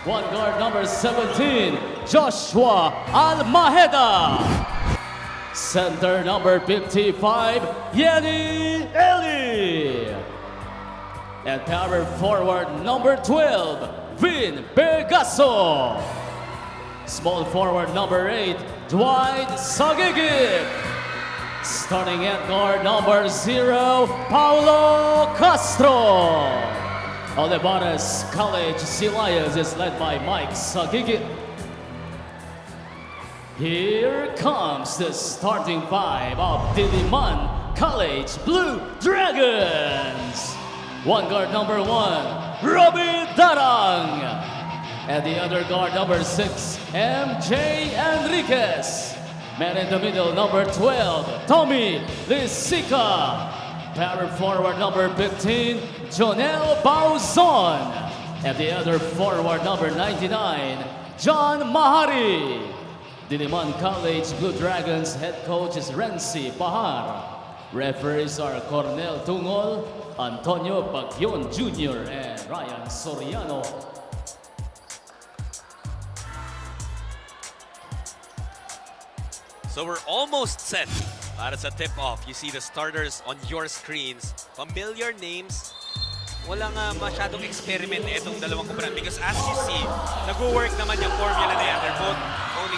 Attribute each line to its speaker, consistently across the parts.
Speaker 1: One guard number 17, Joshua Almaheda. Center number 55, Yenny Eli. And power forward number 12, Vin Bergaso. Small forward number 8, Dwight Sagigip. Starting at guard number 0, Paulo Castro. Olivares College Lions is led by Mike Sagigip. Here comes the starting five of DILIMAN College Blue Dragons. One guard number 1, Robbie Darang. And the other guard number 6, MJ Enriquez. Man in the middle, number 12, Tommy Lisica. Power forward number 15, Jonel Bauzon. And the other forward number 99, John Mahari. DILIMAN College Blue Dragons head coach is Renzi Bahar. Referees are Cornel Tungol, Antonio Bagyon Jr. and Ryan Soriano.
Speaker 2: So we're almost set para sa tip-off. You see the starters on your screens. Familiar names. Walang masyadong experiment itong dalawang kumparan because as you see, nag-work naman yung formula na yan. They've only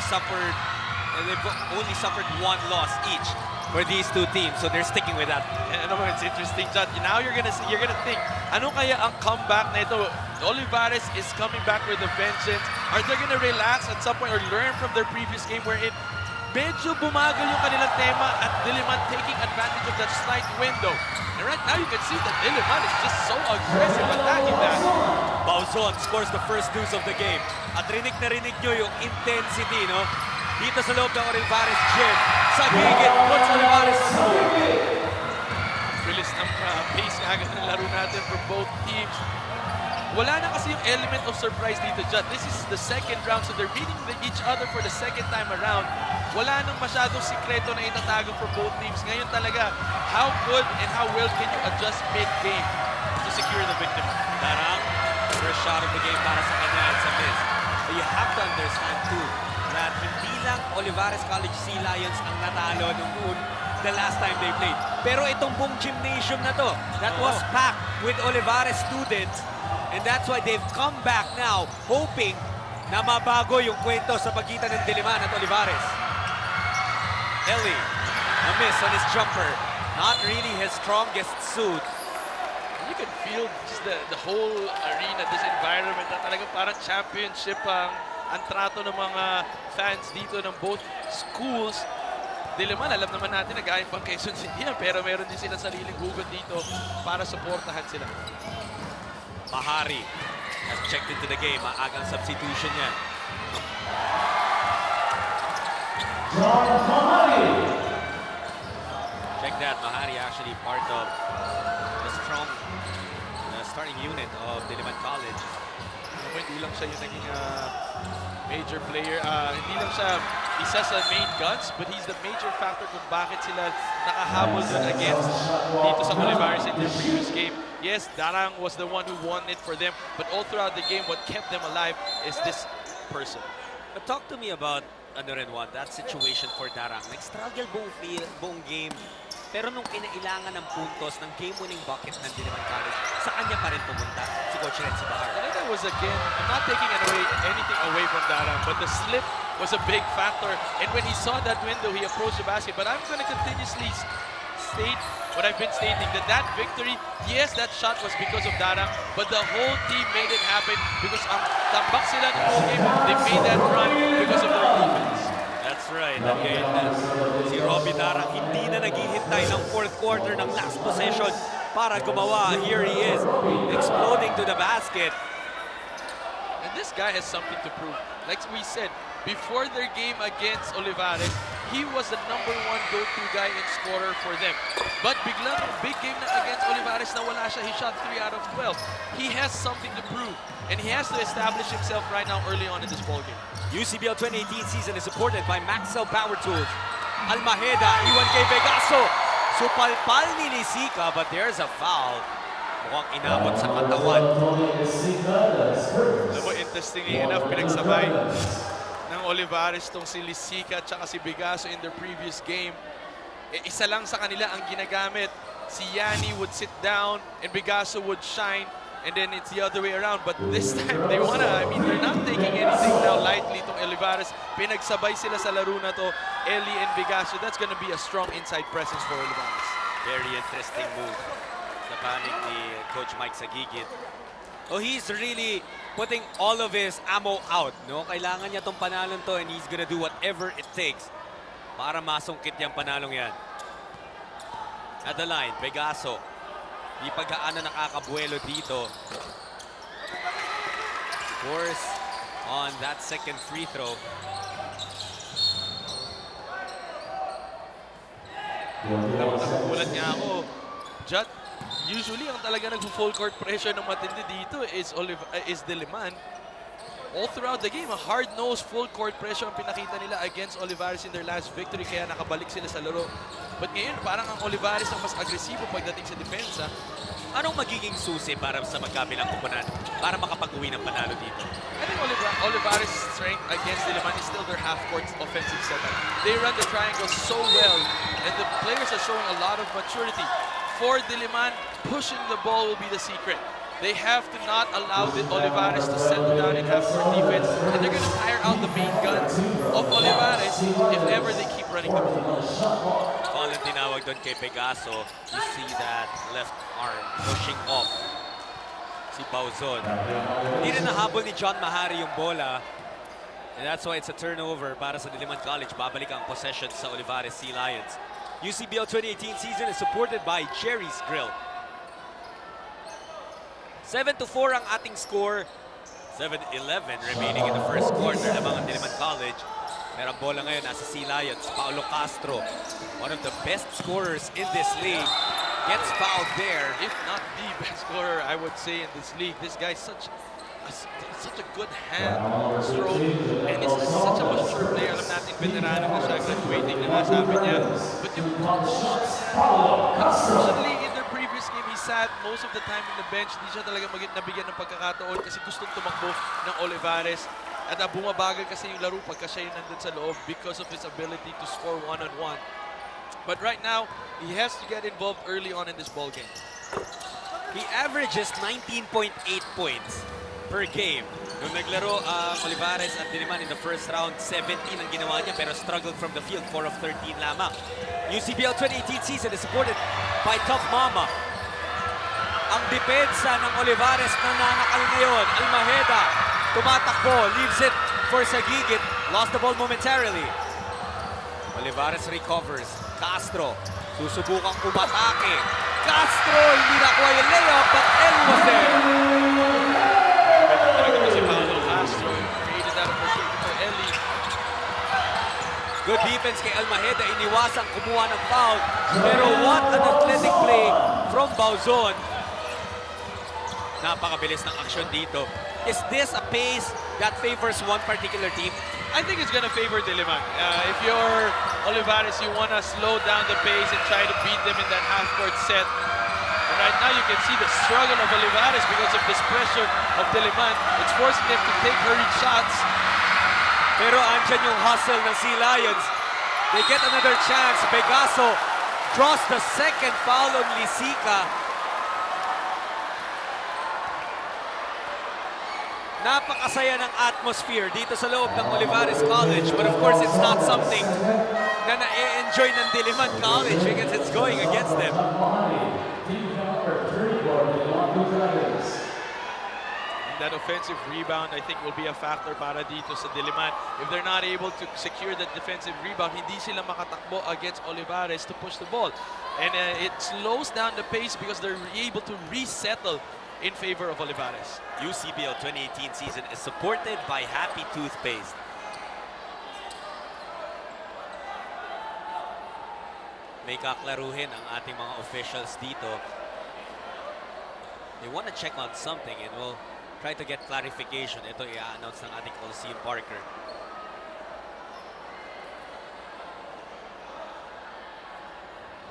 Speaker 2: suffered one loss each for these two teams, so they're sticking with that.
Speaker 3: And it's interesting, John. Now you're gonna think, ano kaya ang comeback na ito? Olivares is coming back with a vengeance. Are they gonna relax at some point or learn from their previous game wherein medyo bumagal yung kanilang tema at DILIMAN taking advantage of that slight window. And right now you can see that DILIMAN is just so aggressive attacking that.
Speaker 2: Bauzon scores the first deuce of the game. At rinig na rinig nyo yung intensity, no? Dito sa loob ng Olivares gym. Sa gigit, puts Olivares on hold.
Speaker 3: Bilis ng pace agad ng laro natin for both teams. Wala na kasi yung element of surprise dito, Judd. This is the second round, so they're meeting each other for the second time around. Wala nang masyadong sikreto na itatago for both teams. Ngayon talaga, how good and how well can you adjust mid-game to secure the victory?
Speaker 2: Darang, first shot of the game para sa kanya, it's a miss. But you have to understand too, that hindi lang Olivares College Sea Lions ang natalo noon the last time they played. Pero itong buong gymnasium na to, that was packed with Olivares students. And that's why they've come back now, hoping na mabago yung kwento sa pagitan ng DILIMAN at Olivares. Eli, a miss on his jumper. Not really his strongest suit.
Speaker 3: You can feel just the whole arena, this environment na talagang parang championship ang trato ng mga fans dito ng both schools. DILIMAN, alam naman natin na galing pang Quezon City yan, pero meron din silang sariling hugot dito para supportahan sila.
Speaker 2: Mahari has checked into the game. Maagang substitution yan. Check that. Mahari actually part of the strong starting unit of DILIMAN College.
Speaker 3: Hindi lang siya yung naging major player. Hindi lang siya isa sa main guns, but he's the major factor kung bakit sila nakahabol against dito sa Olivares in their previous game. Yes, Darang was the one who won it for them, but all throughout the game, what kept them alive is this person.
Speaker 2: But talk to me about that situation for Darang. Nag-struggle buong game. Pero nung kinailangan ng puntos ng game-winning bucket ng DILIMAN College, sa kanya pa rin pumunta si Coach Renzi Bahar.
Speaker 3: And that was again, I'm not taking anything away from Darang, but the slip was a big factor. And when he saw that window, he approached the basket. But I'm going to continuously state what I've been stating, that victory, yes, that shot was because of Darang, but the whole team made it happen because ang tambak sila ng whole game. They made that run because of their defense.
Speaker 2: That's right. Okay, si Robbie Darang hindi na naghihintay ng fourth quarter ng last possession para gumawa. Here he is, exploding to the basket.
Speaker 3: And this guy has something to prove. Like we said, before their game against Olivares, he was the #1 go-to guy and scorer for them. But biglang big game na against Olivares na wala siya, he shot 3 out of 12. He has something to prove, and he has to establish himself right now early on in this ballgame.
Speaker 2: UCBL 2018 season is supported by Maxell Power Tools. Almaheda, iwan kay Vegaso. Supalpal ni Lisica, but there's a foul. Mukhang inabot sa katawan.
Speaker 3: Alam mo, Interestingly enough, pinagsabay ng Olivares tong si Lisica at saka si Bigaso in their previous game. Isa lang sa kanila ang ginagamit. Si Yanni would sit down and Bigaso would shine, and then it's the other way around. But this time, they're not taking anything now lightly tong Olivares. Pinagsabay sila sa laro na to, Eli and Bigaso. That's gonna be a strong inside presence for Olivares.
Speaker 2: Very interesting move. Sa panig ni Coach Mike Sagigit. Oh, he's really putting all of his ammo out, no? Kailangan niya tong panalong to, and he's gonna do whatever it takes para masungkit yung panalong yan. At the line, Bigaso. Di pagkaana nakakabuelo dito. Force on that second free throw.
Speaker 3: Nagulat nga ako. Jut, usually ang talaga nag-full court pressure ng matindi dito is DILIMAN. All throughout the game, a hard-nosed full court pressure ang pinakita nila against Olivares in their last victory, kaya nakabalik sila sa laro. But ngayon, parang ang Olivares ang mas agresibo pagdating sa depensa.
Speaker 2: Anong magiging susi para sa magkabilang kupunan para makapag-uwi ng panalo dito?
Speaker 3: I think Olivares' strength against DILIMAN is still their half-court offensive setup. They run the triangle so well, and the players are showing a lot of maturity. For DILIMAN, pushing the ball will be the secret. They have to not allow the Olivares to settle down in half-court defense, and they're going to tire out the main guns of Olivares if ever they keep running the ball.
Speaker 2: Call ang tinawag doon kay Bigaso. You see that left arm pushing off si Bauzon. Hindi rin nahabol ni John Mahari yung bola, and that's why it's a turnover para sa DILIMAN College. Babalik ang possession sa Olivares Sea Lions. UCBL 2018 season is supported by Jerry's Grill. 7-4 ang ating score. 7-11 remaining in the first quarter lamang ang DILIMAN College. Merang bola ngayon nasa Sea Lions. Paulo Castro, one of the best scorers in this league, gets fouled there.
Speaker 3: If not the best scorer, I would say, in this league. This guy's such a good hand stroke, and he's such a mature player. Alam natin, veterano na siya, graduating na nga sabi niya. But yung unfortunately, in their previous game, he sat most of the time in the bench. Hindi siya talaga nabigyan ng pagkakataon kasi gustong tumakbo ng Olivares. At bumabagal kasi yung laro pagka siya yung nandun sa loob because of his ability to score one-on-one. But right now, he has to get involved early on in this ball game.
Speaker 2: He averages 19.8 points per game. Nung naglaro ang Olivares at DILIMAN in the first round, 17 ang ginawa niya pero struggled from the field, 4 of 13 lamang. UCBL 2018 season is supported by Tough Mama. Ang depensa ng Olivares nananakal ngayon. Almaheda tumatakbo, leaves it for Sagigit. Lost the ball momentarily. Olivares recovers. Castro, susubukang umatake. Castro, hindi nakuha yung layup, but Eli was there.
Speaker 3: Talaga to si Paulo Castro. Created that opportunity for Eli.
Speaker 2: Good defense kay Almaheda. Iniwasang kumuha ng foul. Pero what an athletic play from Bauzon. Napakabilis ng aksyon dito. Is this a pace that favors one particular team?
Speaker 3: I think it's going to favor DILIMAN. If you're Olivares, you want to slow down the pace and try to beat them in that half-court set. And right now, you can see the struggle of Olivares because of this pressure of DILIMAN. It's forcing them to take hurried shots.
Speaker 2: Pero andyan yung hustle ng Sea Lions. They get another chance. Bigaso draws the second foul on Lisica. Napakasaya ng atmosphere dito sa loob ng Olivares College, but of course it's not something na na-enjoy ng DILIMAN College because it's going against them.
Speaker 3: That offensive rebound, I think, will be a factor para dito sa DILIMAN. If they're not able to secure that defensive rebound, hindi sila makatakbo against Olivares to push the ball. And it slows down the pace because they're able to resettle in favor of Olivares.
Speaker 2: UCBL 2018 season is supported by Happy Toothpaste. May kaklaruhin ang ating mga officials dito. They want to check on something and we'll try to get clarification. Ito i-announce ng ating Coliseum Parker.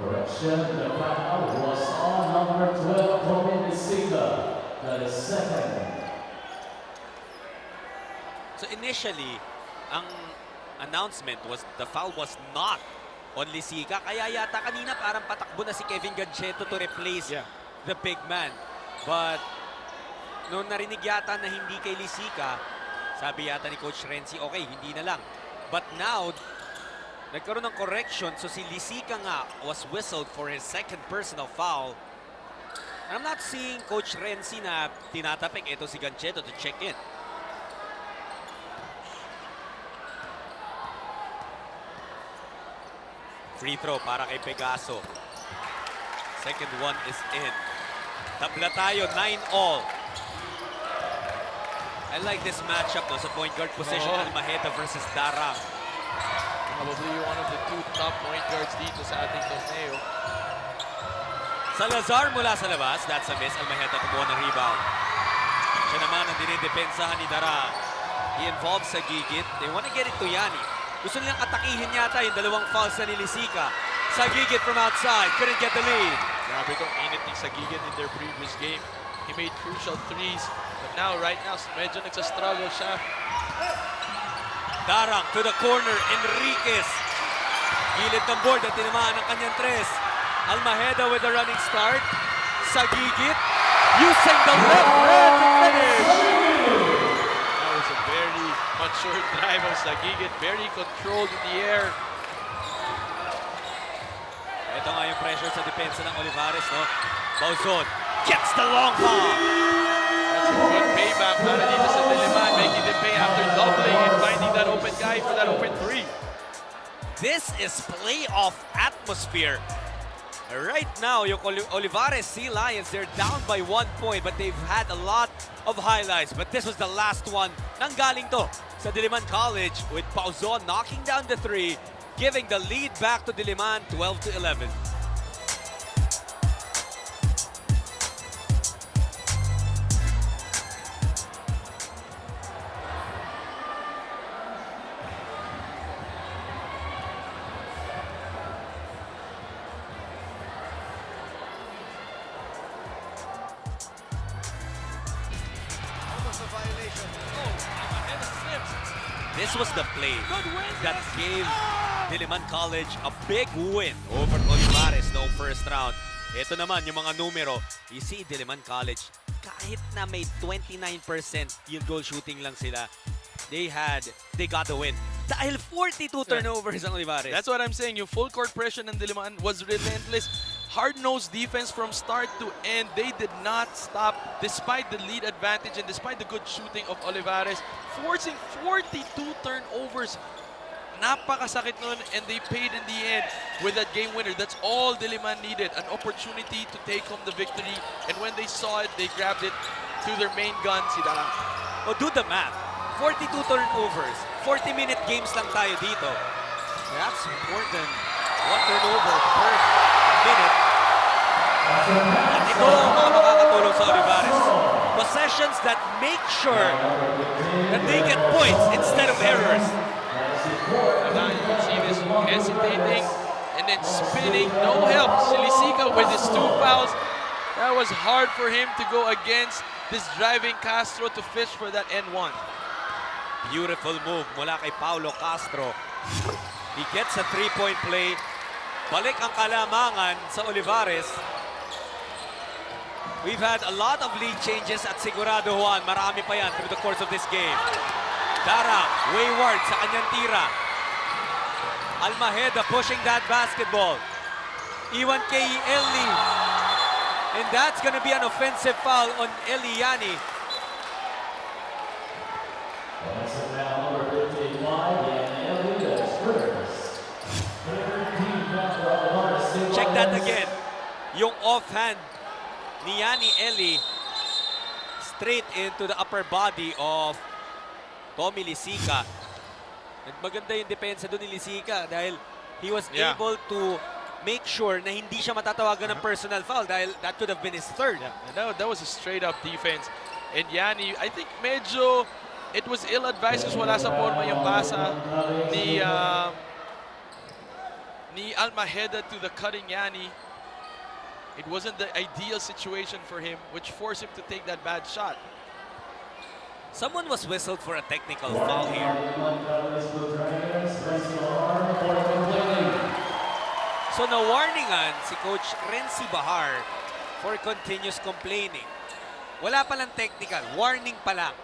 Speaker 1: Correction, the foul was on number 12, Tony Lisica. That is second.
Speaker 2: So initially, ang announcement was the foul was not on Lisica. Kaya yata kanina parang patakbo na si Kevin Gancheto to replace the big man. But noong narinig yata na hindi kay Lisica, sabi yata ni Coach Renzi, okay, hindi na lang. But now, nagkaroon ng correction. So si Lisica nga was whistled for his second personal foul. And I'm not seeing Coach Renzi na tinatapik ito si Gancheto to check in. Free throw para kay Pegaso. Second one is in. Tabla tayo, 9-all. I like this matchup no, sa point guard position, Almaheda versus Darang.
Speaker 3: Probably one of the two top point guards dito sa ating torneo.
Speaker 2: Salazar mula sa labas. That's a miss. Almaheda kumuha ng rebound. Siya naman ang dinidepensahan ni Darang. He involved sa gigit. They want to get it to Yanni. Gusto nilang atakihin yata yung dalawang fouls na ni Lisica. Sa gigit from outside. Couldn't get the lead.
Speaker 3: Grabe itong init ni Sagigit in their previous game. He made crucial threes. But now, right now, medyo nagsastruggle siya.
Speaker 2: Darang to the corner. Enriquez. Gilid ng board at tinamaan ng kanyang tres. Almaheda with a running start. Sagigit. Using the left hand to finish.
Speaker 3: That was a very mature drive of Sagigit. Very controlled in the air.
Speaker 2: Ito nga yung pressure sa depensa ng Olivares, no? Bauzon gets the long ball.
Speaker 3: That's a good payback para dito sa Diliman, making them pay after doubling and finding that open guy for that open three.
Speaker 2: This is playoff atmosphere. Right now, yung Olivares Sea Lions, they're down by 1 point, but they've had a lot of highlights. But this was the last one. Nanggaling to sa Diliman College with Bauzon knocking down the three, giving the lead back to Diliman, 12-11. This was the play that gave Diliman College a big win over Olivares noong first round. Ito naman yung mga numero. You see, Diliman College, kahit na may 29% field goal shooting lang sila, they got the win. Dahil 42 turnovers ang Olivares.
Speaker 3: That's what I'm saying. Yung full court pressure ng Diliman was relentless. Hard-nosed defense from start to end. They did not stop despite the lead advantage and despite the good shooting of Olivares, forcing 42 turnovers. Napakasakit nun, and they paid in the end with that game winner. That's all Diliman needed, an opportunity to take home the victory. And when they saw it, they grabbed it to their main gun, si Darang.
Speaker 2: O do the math. 42 turnovers. 40-minute games lang tayo dito. That's more than 1 turnover per minute. At ito ang mga makakatulong sa Olivares. Possessions that make sure that they get points instead of errors.
Speaker 3: And now you can see this hesitating and then spinning. No help. Silisica with his 2 fouls. That was hard for him to go against this driving Castro to fish for that N1.
Speaker 2: Beautiful move mula kay Paulo Castro. He gets a 3-point play. Balik ang kalamangan sa Olivares. We've had a lot of lead changes at sigurado Juan, marami pa yan through the course of this game. Darang, wayward sa kanyang tira. Almaheda pushing that basketball. Iwan kay Eli. And that's gonna be an offensive foul on Eliani. Check that again. Yung offhand ni Yanni Eli straight into the upper body of Tommy Lisica. At maganda yung depensa doon ni Lisica dahil he was able to make sure na hindi siya matatawagan ng personal foul dahil that could have been his third.
Speaker 3: Yeah, that was a straight up defense. And Yanni, I think medyo it was ill-advised kasi wala sa forma yung pasa ni Almaheda to the cutting Yanni. It wasn't the ideal situation for him, which forced him to take that bad shot.
Speaker 2: Someone was whistled for a technical foul here. So na-warningan si Coach Renzi Bahar for continuous complaining. Wala palang technical, warning pa lang.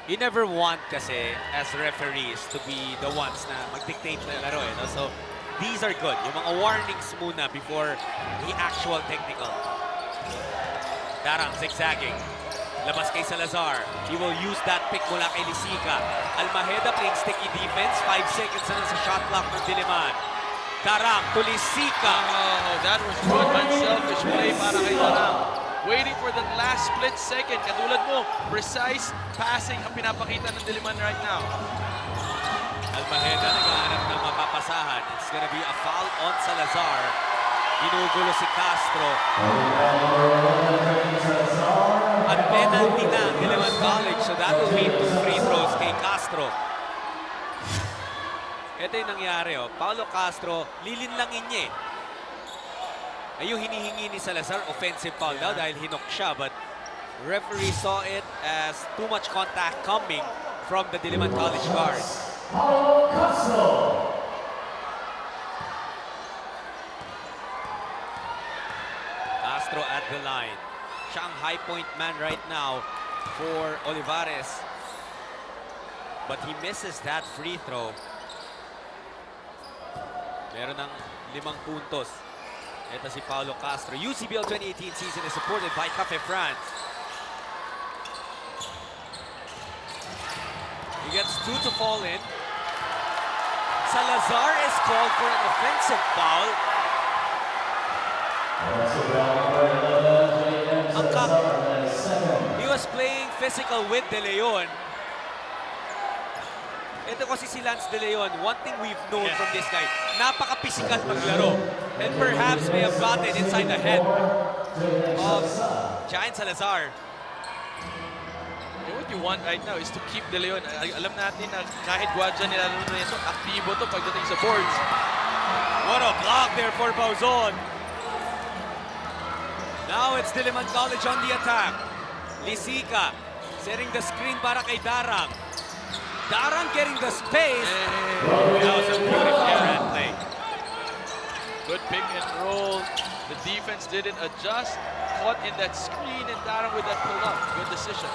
Speaker 2: You never want kasi as referees to be the ones na mag-dictate na laro eh. No? So these are good. Yung mga warnings muna before the actual technical. Darang zigzagging. Labas kay Salazar. He will use that pick mula kay Lisica. Almaheda playing sticky defense. 5 seconds na lang sa shot clock ng Diliman. Darang to Lisica.
Speaker 3: Oh, that was good unselfish play para kay Darang. Waiting for the last split second. Katulad mo, precise passing ang pinapakita ng Diliman right now.
Speaker 2: Almaheda naghahanap ng mapapasahan. It's gonna be a foul on Salazar. Ginugulo si Castro. At penalty na ang Diliman College. So that will mean 2 free throws kay Castro. Ito yung nangyari. Oh. Paulo Castro, lilinlangin niya eh. Ay yung hinihingi ni Salazar, offensive foul daw dahil hinok siya. But referee saw it as too much contact coming from the Diliman College guard.
Speaker 1: Paulo Castro.
Speaker 2: Castro at the line. Siya ang high point man right now for Olivares. But he misses that free throw. Meron ng 5 puntos. Ito si Paulo Castro. UCBL 2018 season is supported by Cafe France. He gets 2 to fall in. Salazar is called for an offensive foul. He was playing physical with De Leon. Ito kasi si Lance De Leon, one thing we've known from this guy, napaka-physical maglaro. And perhaps may have gotten inside the head of Giant Salazar.
Speaker 3: What you want right now is to keep De Leon. Alam natin na kahit gwadya nila nito, aktibo to pagdating sa boards.
Speaker 2: What a block there for Bauzon. Now it's Diliman College on the attack. Lisica setting the screen para kay Darang. Darang getting the space. That was a beautiful red play.
Speaker 3: Good pick and roll. The defense didn't adjust. Caught in that screen and Darang with that pull-up. Good decision.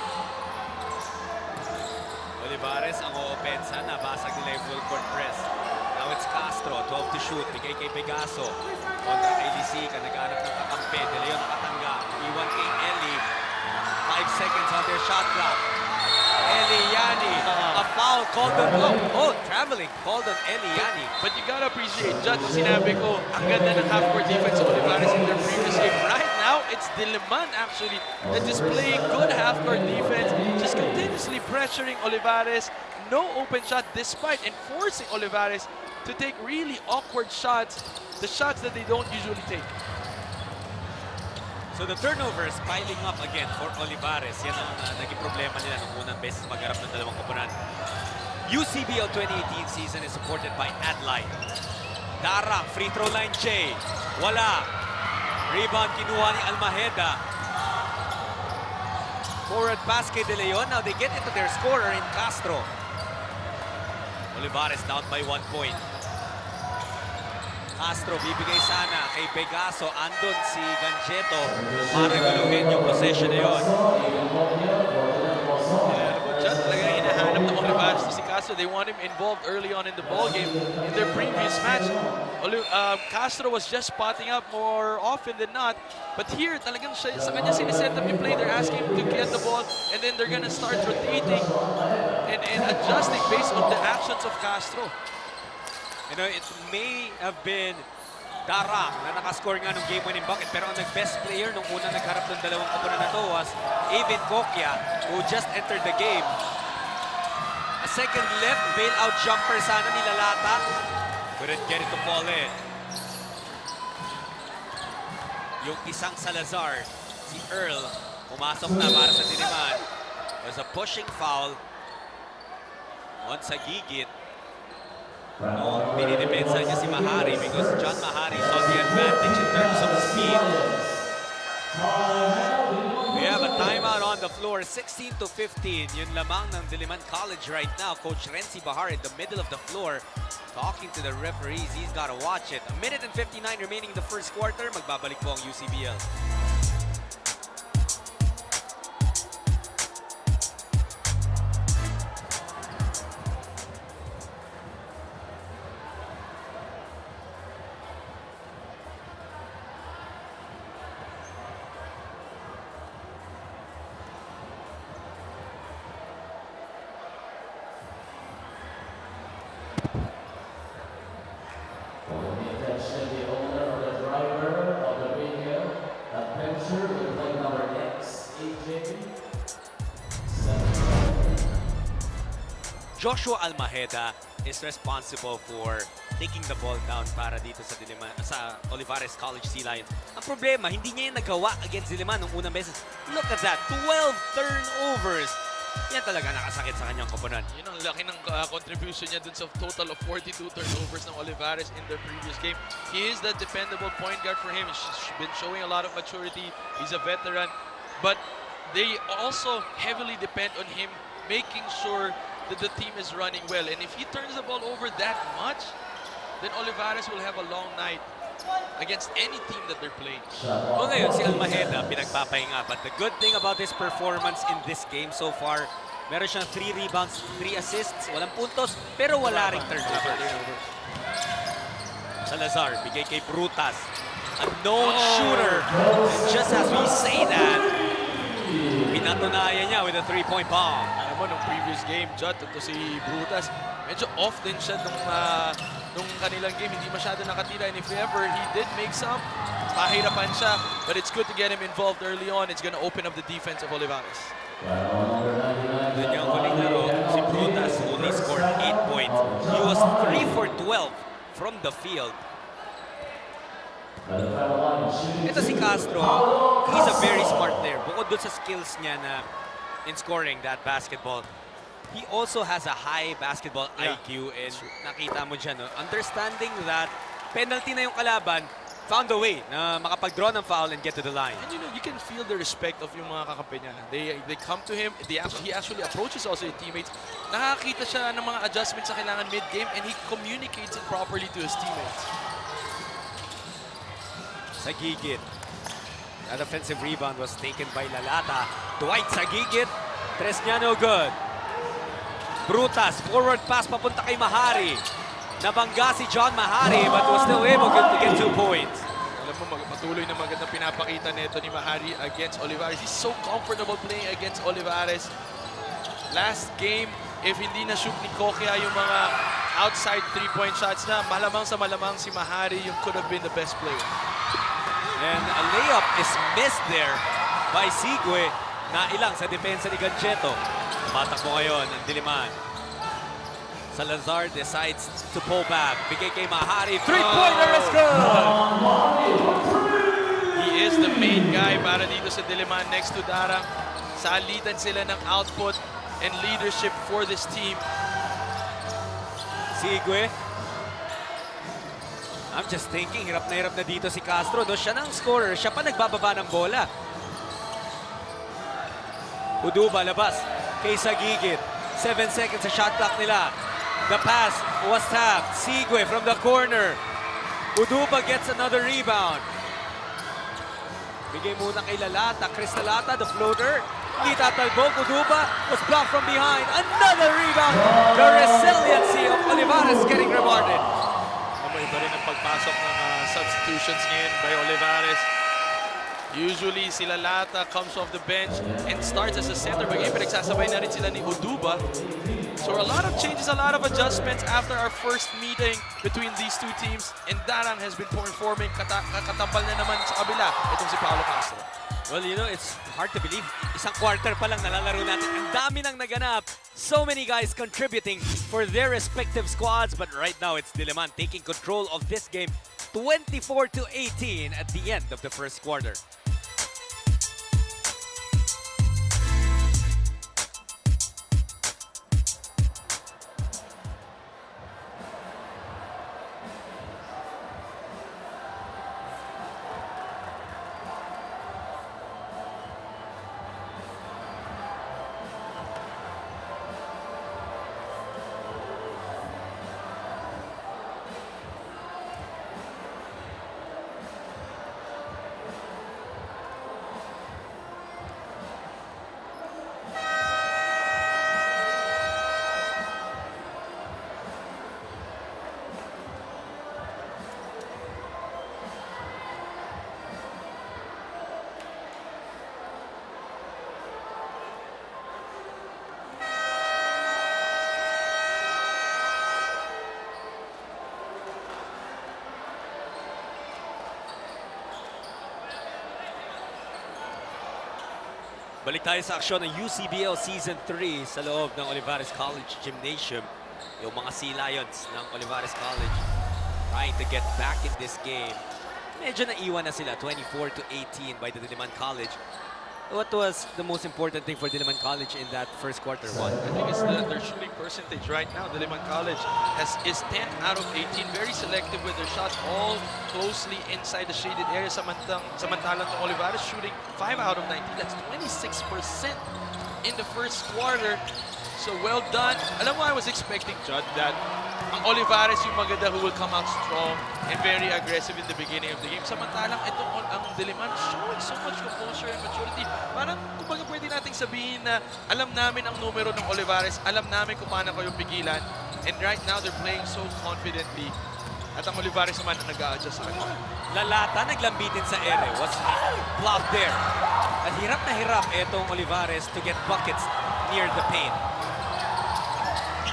Speaker 2: Olivares ang o-opensa. Nabasag nila yung full court press. Now it's Castro. 12 to shoot. Bigay kay Pegaso. Kontra kay Lisica. Naghanap ng kakampi. De Leon nakatangga. Iwan kay Eli. 5 seconds on their shot clock. Eliani. A foul called on, traveling. Called on Eliani.
Speaker 3: But you gotta appreciate, just sinabi ko, ang ganda ng half-court defense of Olivares in their previous game. Right now, it's Diliman actually that is playing good half-court defense, just continuously pressuring Olivares. No open shot despite enforcing Olivares to take really awkward shots, the shots that they don't usually take.
Speaker 2: So the turnovers piling up again for Olivares. Yan ang naging problema nila nung unang beses magharap ng dalawang koponan. UCBL 2018 season is supported by Adline. Darang, free throw line J. Wala. Rebound kinuha ni Almaheda. Forward pass kay De Leon. Now they get into their scorer in Castro. Olivares down by 1 point. Castro bibigay sana kay Pegaso. Andun si Gancheto para guluhin yung possession na yun.
Speaker 3: Just talaga hinahanap ng Olivares si Castro. They want him involved early on in the ball game. In their previous match, Castro was just spotting up more often than not. But here, talagang sa kanya siniset up yung play. They're asking him to get the ball and then they're gonna start rotating and adjusting based on the actions of Castro.
Speaker 2: You know, it may have been Darang na nakascore nga ng game-winning bucket, pero ang nag-best player nung unang nagharap ng dalawang koponan na to was Evan Kokia, who just entered the game. A second left bailout jumper sana ni Lalata. Couldn't get it to fall in. Yung isang Salazar, si Earl, pumasok na para sa Diliman. There's a pushing foul on sa gigit. No, pinidepensa niya si Mahari because John Mahari saw the advantage in terms of speed. We Timeout on the floor, 16-15. Yun lamang ng Diliman College right now. Coach Renzi Bahar in the middle of the floor talking to the referees. He's got to watch it. 1:59 remaining in the first quarter. Magbabalik po ang UCBL.
Speaker 1: Attention, the owner or the driver of the vehicle, adventure with plate number XAJ.
Speaker 2: Joshua Almajeda is responsible for taking the ball down para dito sa Diliman, sa Olivares College Sea Lions. Ang problema, hindi niya yung nagawa against Diliman nung unang beses. Look at that, 12 turnovers. Yan talaga nakasakit sa kanyang koponan.
Speaker 3: Yun ang laki ng contribution niya dun sa total of 42 turnovers ng Olivares in their previous game. He is the dependable point guard for him. He's been showing a lot of maturity. He's a veteran. But they also heavily depend on him making sure that the team is running well. And if he turns the ball over that much, then Olivares will have a long night against any team that they're playing.
Speaker 2: O ngayon, si Almajeda pinagpapahinga. But the good thing about his performance in this game so far, meron siyang 3 rebounds, 3 assists, walang puntos, pero wala ring turnover. Salazar, bigay kay Brutas. A known shooter. And just as we say that, pinatunayan niya with a 3-point bomb.
Speaker 3: Alam mo, nung previous game, Jot, ito si Brutas, medyo off din siya nung kanilang game. Hindi masyado nakatira. And if ever he did make some, pahirapan siya. But it's good to get him involved early on. It's gonna open up the defense of Olivares.
Speaker 2: Doon yung huling laro, si Brutas only scored 8 points. He was 3 for 12 from the field. Ito si Castro, he's a very smart player. Bukod doon sa skills niya na in scoring that basketball, he also has a high basketball IQ, and nakita mo dyan, no? Understanding that penalty na yung kalaban, found a way na makapag-draw ng foul and get to the line.
Speaker 3: And you know, you can feel the respect of yung mga kakampi niya. They come to him, he actually approaches also his teammates. Nakakita siya ng mga adjustments sa kailangan mid-game, and he communicates it properly to his teammates.
Speaker 2: Sagigit. That offensive rebound was taken by Lalata. Dwight Sagigit. Tres niya no good. Brutas, forward pass papunta kay Mahari. Nabangga si John Mahari but was still able to get 2 points.
Speaker 3: Alam mo, patuloy na magandang pinapakita nito ni Mahari against Olivares. He's so comfortable playing against Olivares. Last game, if hindi na shoot ni Kokia yung mga outside 3-point shots na, malamang sa malamang si Mahari yung could have been the best player.
Speaker 2: And a layup is missed there by Sigue na ilang sa depensa ni Gancheto. Batak mo ngayon ang Diliman. Salazar decides to pull back. Bigay kay Mahari. 3-pointer is good!
Speaker 3: He is the main guy para dito sa Diliman next to Darang. Saalitan sila ng output and leadership for this team.
Speaker 2: Sigue. I'm just thinking, hirap na dito si Castro. No, siya nang scorer, siya pa nagbababa ng bola. Uduba labas kay Sagigit. 7 seconds sa shot clock nila. The pass was tapped. Sigue from the corner. Uduba gets another rebound. Bigay muna kay Lalata. Chris Lalata, the floater. Hindi tatalbog. Uduba was blocked from behind. Another rebound. The resiliency of Olivares getting rewarded.
Speaker 3: Iba rin ang pagpasok ng substitutions ngayon by Olivares. Usually, si Lalata comes off the bench and starts as a center. But ngayon, pinagsasabay na rin sila ni Uduba. So a lot of changes, a lot of adjustments after our first meeting between these two teams. And Darang has been performing. Kakatambal na naman sa kabila. Itong si Paolo Castro.
Speaker 2: Well, you know, it's hard to believe. Isang quarter pa lang nalalaro natin. Ang dami nang naganap. So many guys contributing for their respective squads. But right now, it's Diliman taking control of this game. 24-18 at the end of the first quarter. Balik tayo sa aksyon ng UCBL Season 3 sa loob ng Olivares College Gymnasium. Yung mga Sea Lions ng Olivares College trying to get back in this game. Medyo naiwan na sila, 24-18 by the Diliman College. What was the most important thing for Diliman College in that first quarter? One,
Speaker 3: I think it's their shooting percentage right now. Diliman College is 10 out of 18. Very selective with their shots, all closely inside the shaded area. Samantalang ng Olivares shooting 5 out of 19. That's 26% in the first quarter. So well done. Alam mo, I was expecting, Judd, that ang Olivares yung maganda who will come out strong and very aggressive in the beginning of the game. Samantalang ito ang Diliman showing so much composure and maturity. Parang kumbaga pwede nating sabihin na alam namin ang numero ng Olivares, alam namin kung paano kayo pigilan. And right now they're playing so confidently. At ang Olivares naman ang nag-a-adjust sa kanila.
Speaker 2: Lalata naglambitin sa ere, was blocked there. At hirap na hirap itong Olivares to get buckets near the paint.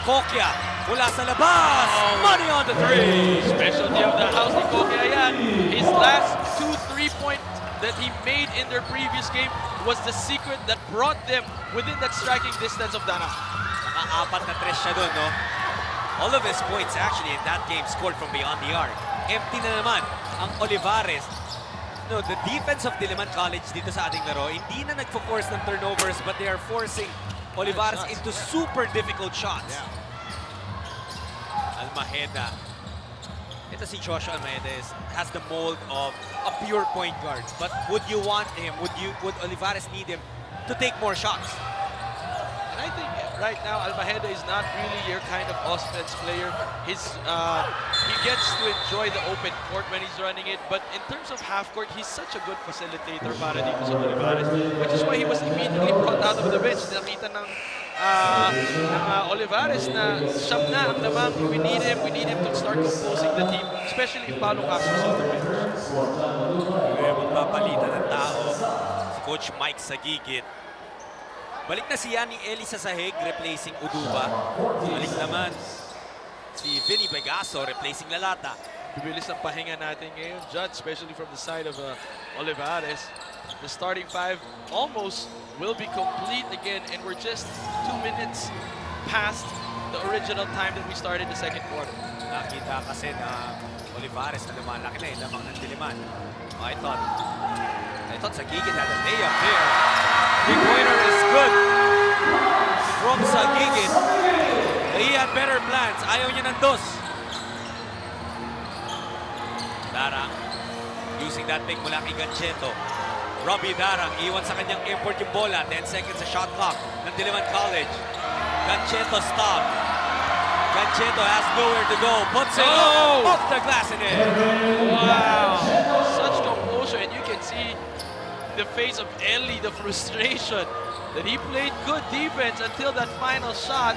Speaker 2: Kokya mula sa labas! Money on the three!
Speaker 3: Specialty of the house ni Kokya yan. His last 2 3-point that he made in their previous game was the secret that brought them within that striking distance of Dana.
Speaker 2: Naka-apat na tres siya doon, no? All of his points actually in that game scored from beyond the arc. Empty na naman ang Olivares. No, the defense of Diliman College dito sa ating laro, hindi na nagpo-force ng turnovers but they are forcing Olivares into super difficult shots.
Speaker 3: Yeah.
Speaker 2: Almaheda. Ito si Joshua Almaheda has the mold of a pure point guard. But would you want him, would Olivares need him to take more shots?
Speaker 3: And I think right now Almaheda is not really your kind of offense player. He gets to enjoy the open court when he's running it, but in terms of half court, he's such a good facilitator para dito sa Olivares, which is why he was immediately brought out of the bench. Nakita ng Olivares na siyam na ang lamang. We need him to start composing the team, especially if Paolo Castro's on the bench.
Speaker 2: Magpapalitan ng tao si Coach Mike Sagigit. Balik na si Yanni Eli sa sahig, replacing Uduba. Balik naman si Vinny Begaso, replacing Lalata.
Speaker 3: Bibilis ang pahinga natin ngayon, Judd, especially from the side of Olivares. The starting five almost will be complete again, and we're just 2 minutes past the original time that we started the second quarter.
Speaker 2: Nakita kasi na Olivares na lumalaki na lamang ng Diliman. I thought Sagigit had a layup there. Three-pointer is good from Sagigit. He had better plans. Ayaw niya ng dos. Darang using that pick mula kay Gancheto. Robbie Darang, iwan sa kanyang import yung bola. 10 seconds sa shot clock ng Diliman College. Gancheto stop. Gancheto has nowhere to go. Puts it off the glass and in.
Speaker 3: Wow, such composure, and you can see the face of Eli, the frustration that he played good defense until that final shot.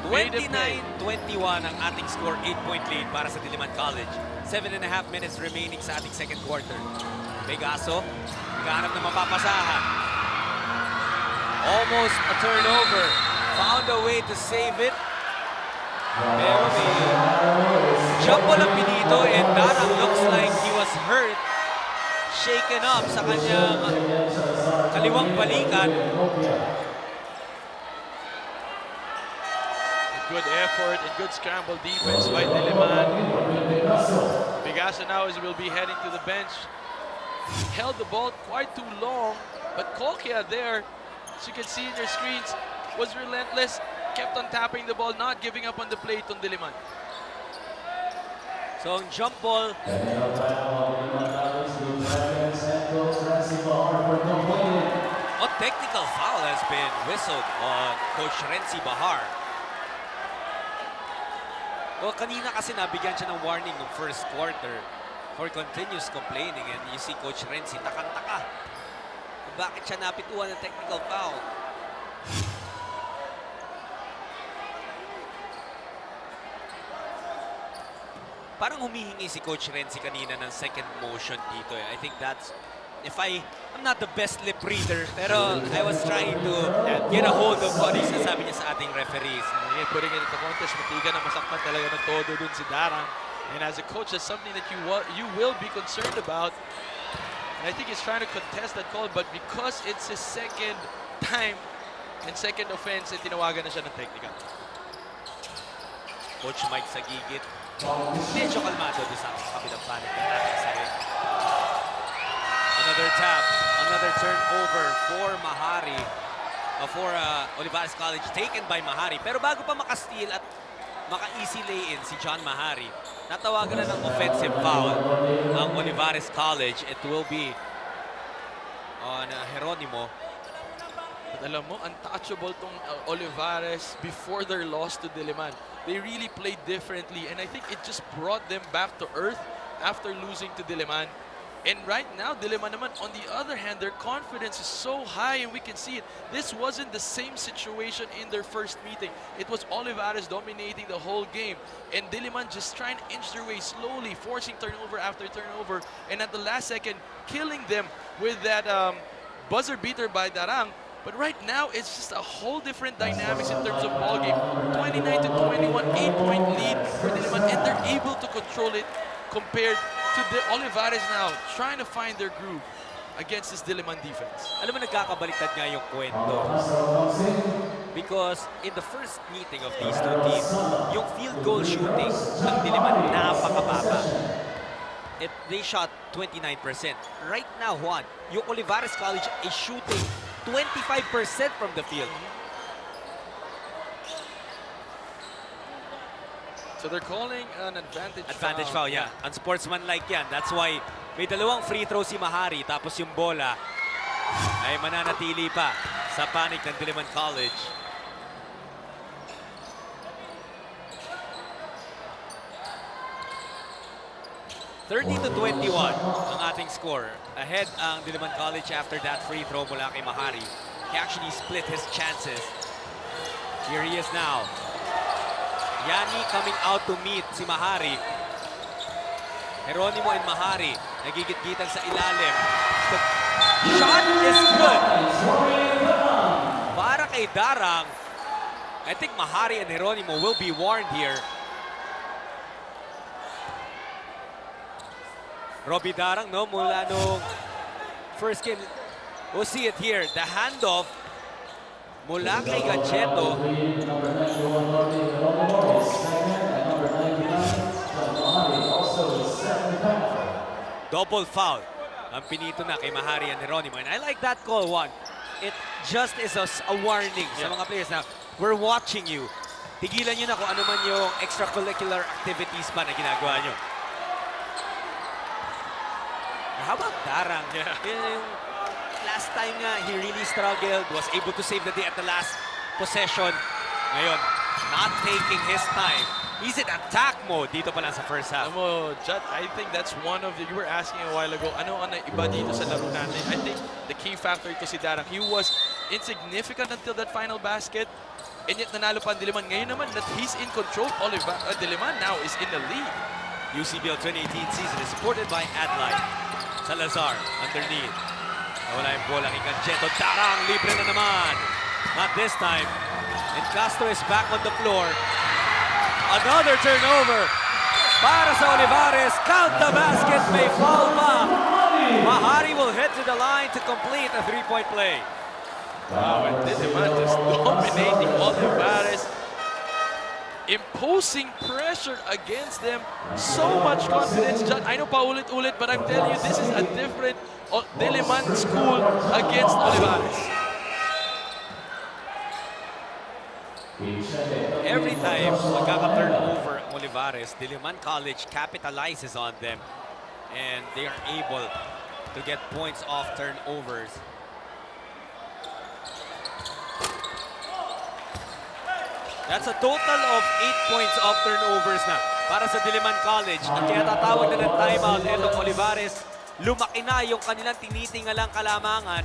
Speaker 2: 29-21 ang ating score, 8-point lead para sa Diliman College. 7.5 minutes remaining sa ating second quarter. Begaso, naghahanap na mapapasahan. Almost a turnover. Found a way to save it. Pero may jump ball ang pinito, and Darang looks like he was hurt. Shaken up sa kanyang kaliwang balikan.
Speaker 3: Good effort and good scramble defense by Diliman. Begaso now will be heading to the bench. Held the ball quite too long, but Kokya there, as you can see in your screens, was relentless, kept on tapping the ball, not giving up on the play on Diliman.
Speaker 2: So ang jump ball, a technical foul has been whistled on Coach Renzi Bahar. Well, kanina kasi nabigyan siya ng warning ng first quarter for continuous complaining, and you see Coach Renzi takang-taka. Bakit siya napituan ng technical foul? Parang humihingi si Coach Renzi kanina ng second motion dito. I think that's, I'm not the best lip reader, pero I was trying to get a hold of what sabi niya sa ating referees.
Speaker 3: Putting it in the contest, matiga na masaktan talaga ng todo dun si Darang. And as a coach, that's something that you will be concerned about. And I think he's trying to contest that call, but because it's his second time and second offense, tinawagan na siya ng technical.
Speaker 2: Coach Mike sa gigit. Medyo kalmado doon sa kabilang panig ng ating side. Another tap, another turnover for Mahari. For Olivares College, taken by Mahari. Pero bago pa maka-steal at maka-easy lay-in si John Mahari, natawagan na ng offensive foul ang Olivares College. It will be on Geronimo.
Speaker 3: But alam mo, untouchable tong Olivares before their loss to Diliman. They really played differently, and I think it just brought them back to earth after losing to Diliman. And right now, Diliman naman, on the other hand, their confidence is so high, and we can see it. This wasn't the same situation in their first meeting. It was Olivares dominating the whole game, and Diliman just trying to inch their way slowly, forcing turnover after turnover, and at the last second, killing them with that buzzer beater by Darang. But right now, it's just a whole different dynamics in terms of ball game. 29-21, 8-point lead for Diliman, and they're able to control it compared to the Olivares now, trying to find their groove against this Diliman defense.
Speaker 2: Alam mo, nagkakabaliktad nga yung kwento. Because in the first meeting of these two teams, yung field goal shooting ng Diliman napakababa. They shot 29%. Right now, Juan, yung Olivares College is shooting 25% from the field.
Speaker 3: So they're calling an advantage
Speaker 2: foul, yeah. Unsportsmanlike yan. That's why may dalawang free throw si Mahari, tapos yung bola ay mananatili pa sa panig ng Diliman College. (30-21) ang ating score. Ahead ang Diliman College after that free throw mula kay Mahari. He actually split his chances. Here he is now. Yani coming out to meet si Mahari. Geronimo and Mahari nagigit-gitan sa ilalim. The shot is good. Para kay Darang, I think Mahari and Geronimo will be warned here. Robbie Darang, no, mula nung first game, we'll see it here. The handoff mula kay Gacheto. Double foul ang pinito na kay Mahari and Geronimo. And I like that call, Juan. It just is a warning sa mga players na we're watching you. Tigilan nyo na kung ano man yung extracurricular activities pa na ginagawa nyo. How about Darang?
Speaker 3: Yeah.
Speaker 2: Yung last time nga, he really struggled, was able to save the day at the last possession. Ngayon, not taking his time. He's in attack mode dito pa lang sa first half.
Speaker 3: Alam mo, Jud, I think that's one of the, you were asking a while ago, ano ang iba dito sa laro natin? I think the key factor ito si Darang. He was insignificant until that final basket, and yet nanalo pa ang Diliman. Ngayon naman that he's in control, Diliman now is in the lead.
Speaker 2: UCBL 2018 season is supported by Adline. Salazar underneath. Nawala yung bola kay Gacheto. Darang, libre na naman. Not this time. And Castro is back on the floor. Another turnover para sa Olivares. Count the basket, may fall pa. Mahari will head to the line to complete a three-point play.
Speaker 3: Wow, and Diliman just dominating Olivares, imposing pressure against them. So much confidence, John. I know paulit-ulit, but I'm telling you, this is a different Diliman school against Olivares.
Speaker 2: Every time magkaka-turn over ang Olivares, Diliman College capitalizes on them, and they are able to get points off turnovers. That's a total of 8 points off turnovers na para sa Diliman College. At kaya tatawag na ng timeout etong Olivares. Lumaki na yung kanilang tinitingalang kalamangan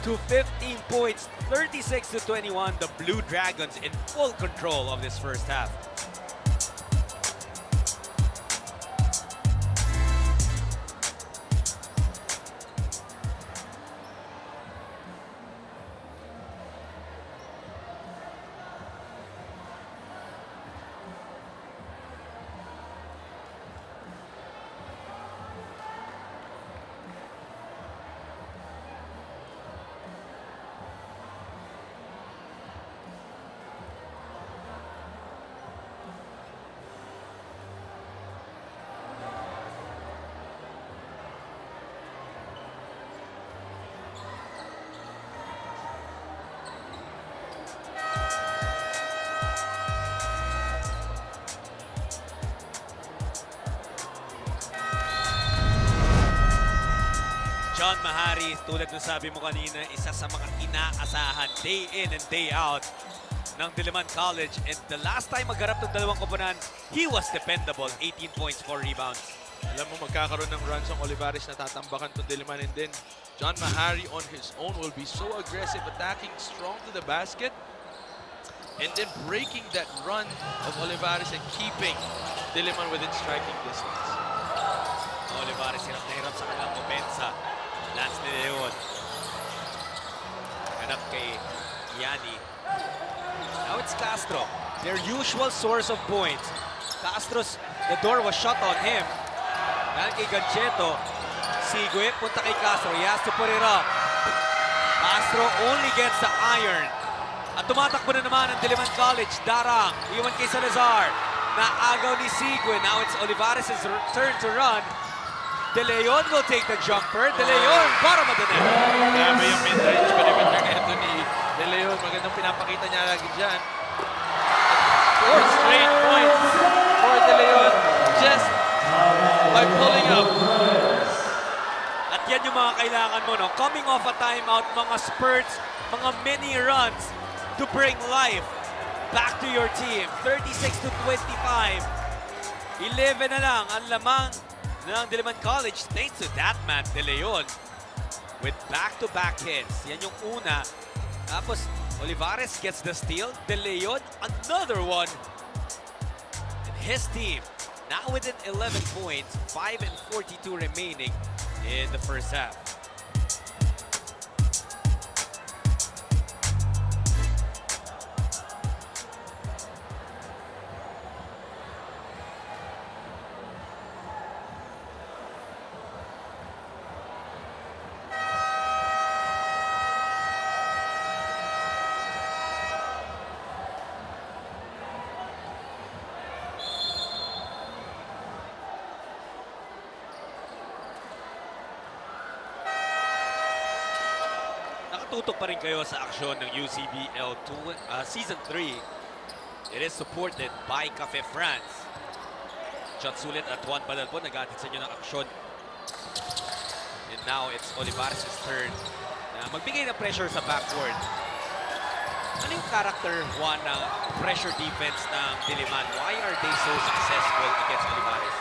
Speaker 2: to 15 points, 36-21. The Blue Dragons in full control of this first half. John Mahari, tulad ng sabi mo kanina, isa sa mga inaasahan day in and day out ng Diliman College. And the last time magharap ng dalawang koponan, he was dependable. 18 points, 4 rebounds.
Speaker 3: Alam mo, magkakaroon ng runs ang Olivares na tatambakan itong Diliman. And then, John Mahari on his own will be so aggressive, attacking strong to the basket. And then breaking that run of Olivares and keeping Diliman within striking distance.
Speaker 2: Olivares hirap na hirap sa kanilang opensa. Lance de Leon. Hanap kay Yani. Now it's Castro, their usual source of points. Castro's, the door was shut on him. Dahil kay Gancheto, Sigue, punta kay Castro. He has to put it up. Castro only gets the iron. At tumatakbo na naman ang Diliman College. Darang, iwan kay Salazar. Naagaw ni Sigue. Now it's Olivares' turn to run. De Leon will take the jumper. De Leon para madanet.
Speaker 3: Grabe yung mid-range perimeter ito ni De Leon. Magandang pinapakita niya lagi dyan. 4 straight points for De Leon just by pulling up.
Speaker 2: At yan yung mga kailangan mo, no? Coming off a timeout, mga spurts, mga mini runs to bring life back to your team. 36-25. 11 na lang ang lamang ng Diliman College thanks to that man, De Leon, with back-to-back hits. Yan yung una. Tapos, Olivares gets the steal. De Leon, another one. And his team, now within 11 points, 5 and 42 remaining in the first half. Nakatutok pa rin kayo sa aksyon ng UCBL Season 3. It is supported by Cafe France. Shot sulit at Juan Badalpon, nag-atid sa inyo ng aksyon. And now it's Olivares' turn na magbigay ng pressure sa backboard. Ano yung character, Juan, ng pressure defense ng Diliman? Why are they so successful against Olivares?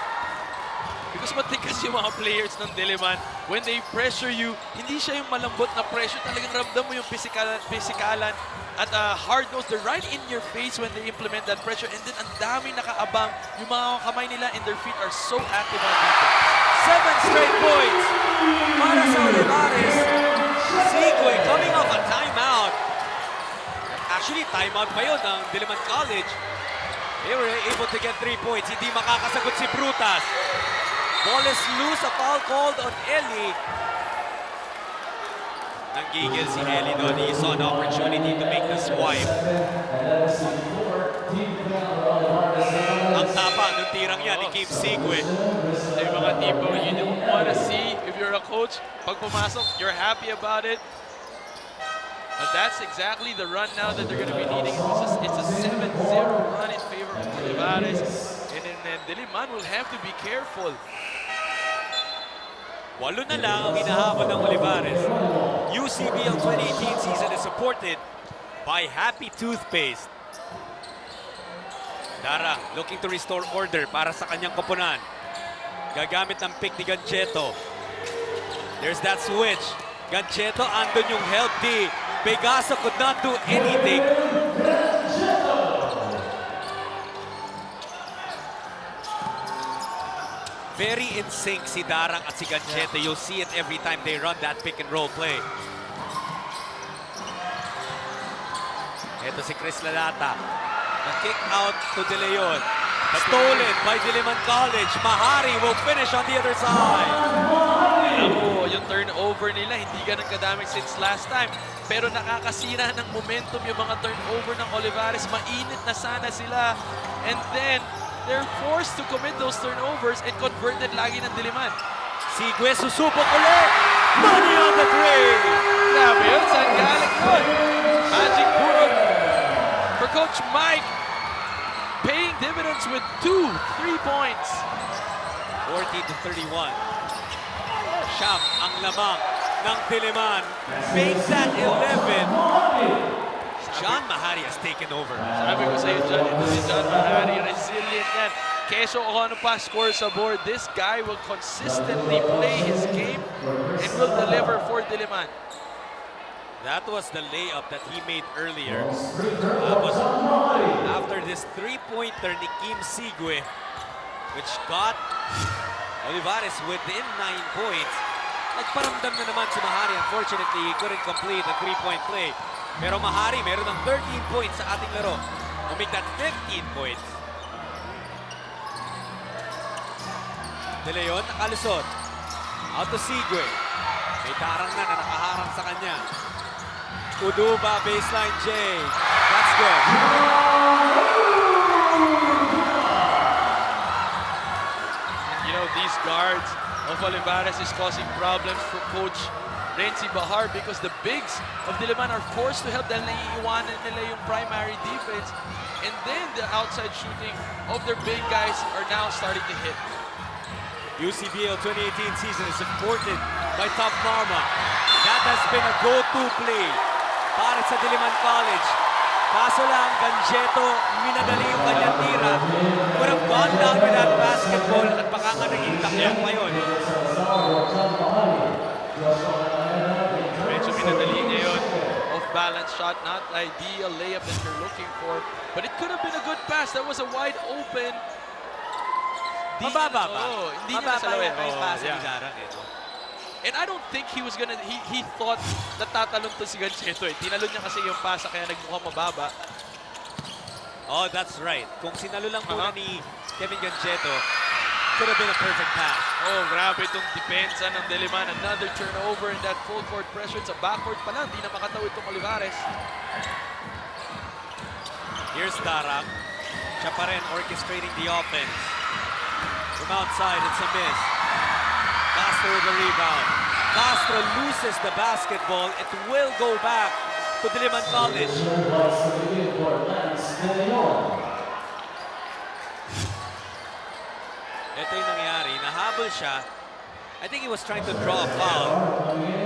Speaker 3: Because matikas yung mga players ng Diliman. When they pressure you, hindi siya yung malambot na pressure. Talagang ramdam mo yung pisikalan at hard nose. They're right in your face when they implement that pressure. And then ang daming nakaabang. Yung mga kamay nila and their feet are so active on defense.
Speaker 2: 7 straight points para sa Olivares. Sigue coming off a timeout. Actually, timeout pa yun ng Diliman College. They were able to get 3 points. Hindi makakasagot si Brutas. Ball is loose, a foul called on Eli. Nanggigil si Eli doon. He saw an opportunity to make the swipe. Ang tapa ng tirang yan ni Kim Sigue.
Speaker 3: Yung mga tipo you don't want to see if you're a coach. Pag pumasok, you're happy about it. But that's exactly the run now that they're going to be needing. It's a 7-0 run in favor of Olivares. And Diliman will have to be careful.
Speaker 2: 8 na lang ang hinahabol ng Olivares. UCBL 2018 season is supported by Happy Toothpaste. Dara looking to restore order para sa kanyang koponan. Gagamit ng pick ni Gancheto. There's that switch. Gancheto, andun yung help D. Pegaso could not do anything. Very in sync si Darang at si Gancheto. You'll see it every time they run that pick and roll play. Ito si Chris Lalata. The kick out to De Leon. Stolen by Diliman College. Mahari will finish on the other side.
Speaker 3: Alam mo, yung turnover nila hindi ganun kadami since last time. Pero nakakasira ng momentum yung mga turnover ng Olivares. Mainit na sana sila. And then, they're forced to commit those turnovers and converted lagi ng Diliman.
Speaker 2: Sigue susubok ulit. Money on the three.
Speaker 3: Grabe yun, saan galing yun? Magic Puro for Coach Mike. Paying dividends with 2 3 points.
Speaker 2: 40-31. Siyam ang lamang ng Diliman. Make that 11. John Mahari has taken over.
Speaker 3: Sabi ko sa'yo, John, ito si John Mahari, resilient yan. Keso kung ano pa score sa board, this guy will consistently play his game and will deliver for Diliman.
Speaker 2: That was the layup that he made earlier. Was after this three-pointer ni Kim Sigue, which got Olivares within 9 points. Nagparamdam na naman si Mahari. Unfortunately, he couldn't complete the three-point play. Pero Mahari, meron ng 13 points sa ating laro. To make that 15 points. De Leon, nakalusot. Out to Sigue. May tarang na nakaharang sa kanya. Uduba, baseline J. That's good.
Speaker 3: You know, these guards of Olivares is causing problems for Coach Renzi Bahar because the bigs of Diliman are forced to help dahil naiiwanan nila yung primary defense, and then the outside shooting of their big guys are now starting to hit.
Speaker 2: UCBL 2018 season is supported by Top Mama. That has been a go-to play para sa Diliman College. Kaso lang, Ganjeto, minadali yung kanyang tira. Would have gone down with that basketball at baka nga naging takyang pa yun.
Speaker 3: Medyo minadali niya yun. Off-balance shot, not ideal layup that you're looking for. But it could have been a good pass. That was a wide open.
Speaker 2: Mababa ba?
Speaker 3: Hindi niya nasalawin.
Speaker 2: Mababa yung pass ni Darang eh.
Speaker 3: And I don't think he was gonna, he thought na tatalon to si Gancheto eh. Tinalon niya kasi yung pasa kaya nagmukhang mababa.
Speaker 2: Oh, that's right. Kung sinalo lang muna ni Kevin Gancheto, could have been a perfect pass.
Speaker 3: Oh, grabe itong depensa ng Diliman. Another turnover in that full court pressure. Sa backcourt pa lang, di na makataw itong Olivares.
Speaker 2: Here's Darang. Siya pa rin orchestrating the offense. From outside, it's a miss. Castro with the rebound. Castro loses the basketball. It will go back to Diliman College. Ito yung nangyari. Nahabol siya. I think he was trying to draw a foul.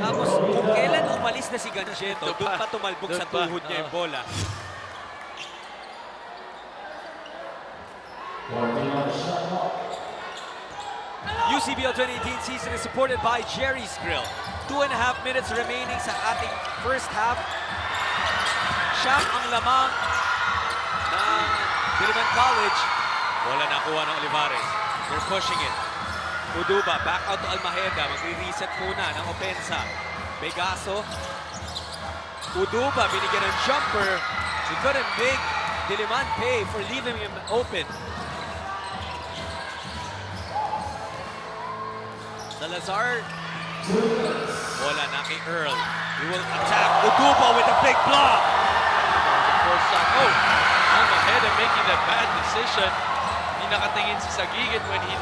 Speaker 2: Tapos kung kailan umalis na si Gancheto, doon pa tumalbog sa tuhod niya yung bola. UCBL 2018 season is supported by Jerry's Grill. 2.5 minutes remaining sa ating first half. Siyam ang lamang ng Diliman College. Bola nakuha ng Olivares. They're pushing it. Uduba, back out to Almaheda. Magre-reset muna ng opensa. Pegaso. Uduba, binigyan ng jumper. He couldn't make Diliman pay for leaving him open. Salazar. Bola na kay Earl. He will attack. Uduba with a big block.
Speaker 3: The first shot. Oh, Almaheda making that bad decision. Hindi nakatingin si Sagigit when he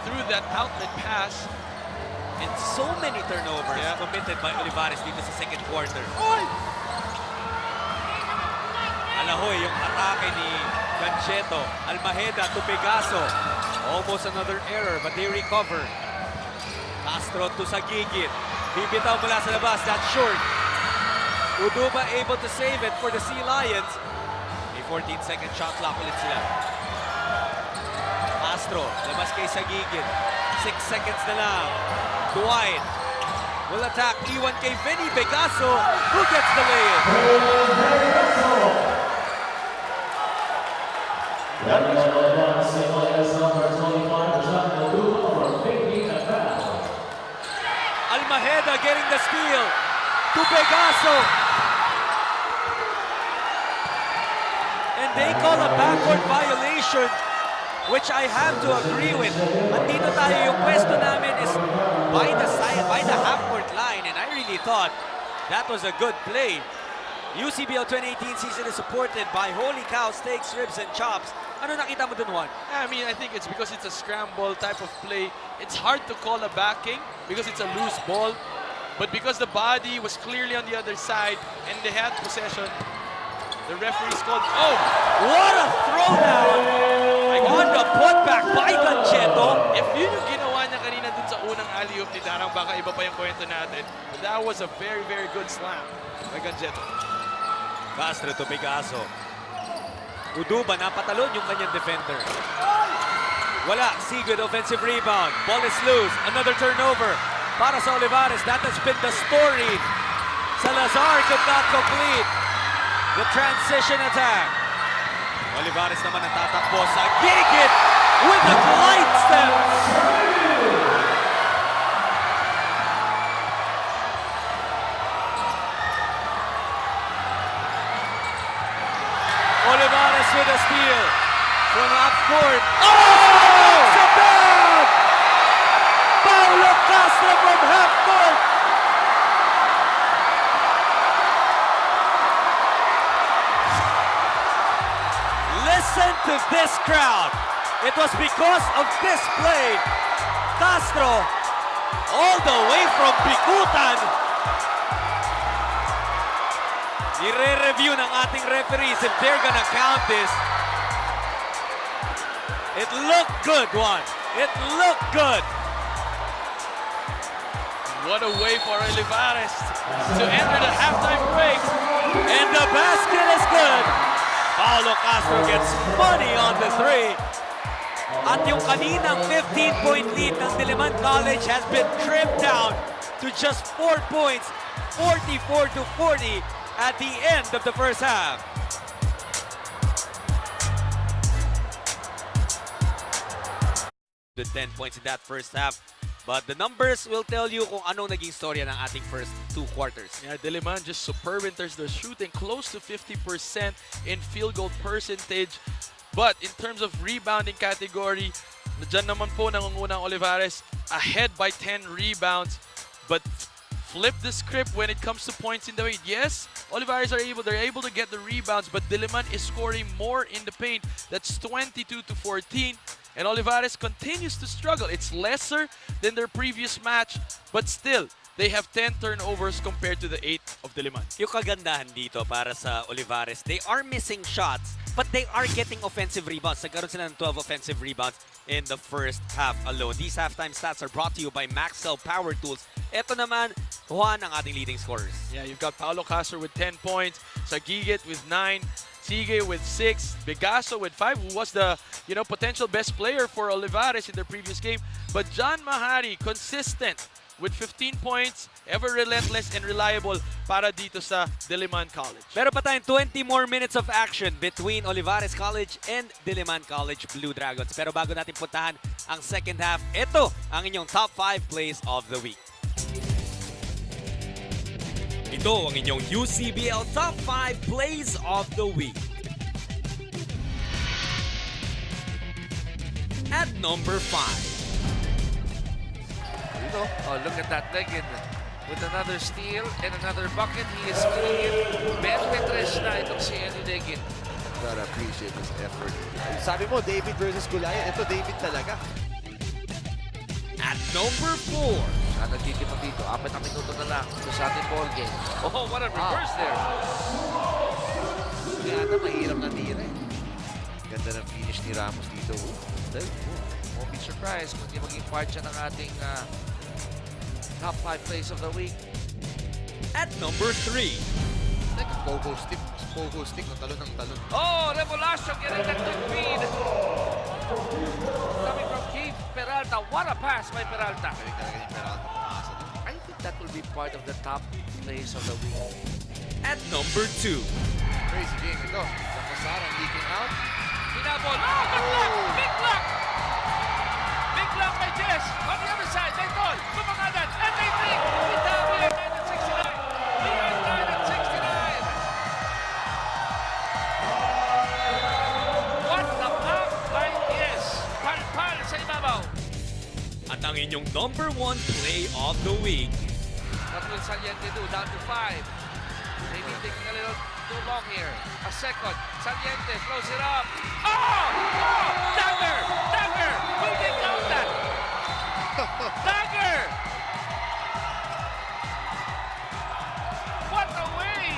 Speaker 3: threw that outlet pass.
Speaker 2: And so many turnovers committed by Olivares dito sa second quarter. Alahoy yung atake ni Gancheto. Almaheda to Pegaso. Almost another error but they recover. Castro to Sagigit. Bibitaw mula sa labas. That's short. Uduba able to save it for the Sea Lions. May 14-second shot clock ulit sila. Castro, labas kay Sagigit. 6 seconds na lang. Dwight will attack. Iwan kay Vinny Pegaso, who gets the lay-in. Almaheda getting the steal to Pegaso. And they call a backcourt violation, which I have to agree with. Andito tayo, yung pwesto namin is by the side, by the half-court line, and I really thought that was a good play. UCBL 2018 season is supported by Holy Cow Steaks, Ribs, and Chops. Ano nakita mo dun, Juan?
Speaker 3: I mean, I think it's because it's a scramble type of play. It's hard to call a backing because it's a loose ball. But because the body was clearly on the other side and they had possession, the referees called, oh!
Speaker 2: What a throwdown on the putback by Gancheto.
Speaker 3: If yun yung ginawa niya kanina dun sa unang alley-oop ni Darang, baka iba pa yung kwento natin. But that was a very, very good slam by Ganjeto.
Speaker 2: Castro to Picasso. Uduba, napatalon yung kanyang defender. Wala, Sigurd offensive rebound. Ball is loose, another turnover para sa Olivares. That has been the story. Salazar could not complete the transition attack. Olivares naman ang tatakbo sa gigit with the glide steps. Olivares with a steal from half court. Oh! Sabag! Paulo Castro from half court. Listen to this crowd. It was because of this play. Castro, all the way from Bikutan. I-re-review ng ating referees if they're gonna count this. It looked good, Juan. It looked good.
Speaker 3: What a way for Olivares to enter the halftime break.
Speaker 2: And the basket is good. Paulo Castro gets money on the three. At yung kaninang 15-point lead ng Diliman College has been trimmed down to just 4 points, 44-40 at the end of the first half. The 10 points in that first half. But the numbers will tell you kung anong naging storya ng ating first 2 quarters.
Speaker 3: Yeah, Diliman just superb in terms of shooting, close to 50% in field goal percentage. But in terms of rebounding category, dyan naman po nangungunang Olivares ahead by 10 rebounds. But flip the script when it comes to points in the paint. Yes, Olivares they're able to get the rebounds, but Diliman is scoring more in the paint. That's 22-14. And Olivares continues to struggle. It's lesser than their previous match, but still, they have 10 turnovers compared to the 8 of Diliman.
Speaker 2: Yung kagandahan dito para sa Olivares, they are missing shots, but they are getting offensive rebounds. Nagkaroon sila ng 12 offensive rebounds in the first half alone. These halftime stats are brought to you by Maxell Power Tools. Ito naman, Juan ang ating leading scorers.
Speaker 3: Yeah, you've got Paulo Castro with 10 points, Sagigit with 9, Sige with 6, Bigaso with 5, who was the potential best player for Olivares in their previous game. But John Mahari, consistent with 15 points, ever relentless and reliable para dito sa Diliman College.
Speaker 2: Meron pa tayong 20 more minutes of action between Olivares College and Diliman College Blue Dragons. Pero bago natin puntahan ang second half, ito ang inyong top 5 plays of the week. Ito ang inyong UCBL Top 5 Plays of the Week. At number 5.
Speaker 4: Oh, look at that Legend with another steal and another bucket. He is clean. 23 na itong si Eddie Legend.
Speaker 5: Gotta appreciate his effort. Sabi mo, David versus Goliath. Ito, David talaga.
Speaker 2: At number 4.
Speaker 4: Nagkikita dito. 4 na minuto na lang sa ating ball game. Oh, what a reverse there.
Speaker 5: Kaya ata mahirap na tira eh. Ganda ng finish ni Ramos dito.
Speaker 4: Won't be surprised kung hindi maging part siya ng ating top 5 plays of the week.
Speaker 2: At number 3.
Speaker 5: Like a pogo stick na talon ng talon.
Speaker 4: Oh, Revelation getting that quick feed. Coming from Keith Peralta. What a pass by Peralta.
Speaker 5: Galing talaga ni Peralta pumasa doon.
Speaker 4: I think that will be part of the top plays of the week.
Speaker 2: At number 2.
Speaker 5: Crazy game ito. Kapasara leaking out.
Speaker 4: Pinabol. Oh, good block! Big block! Big block by Jess. On the other side, they goal. Kumangalan. And they think. Itabi at 69. Leon tied at 69. What the block by Jess. Palpal sa ibabaw.
Speaker 2: At ang inyong number 1 play of the week.
Speaker 4: What will Saliente do? Down to 5. Maybe taking a little too long here. A second. Saliente throws it up. Oh! Oh! Dagger! Dagger! Will they count that? Dagger! What a way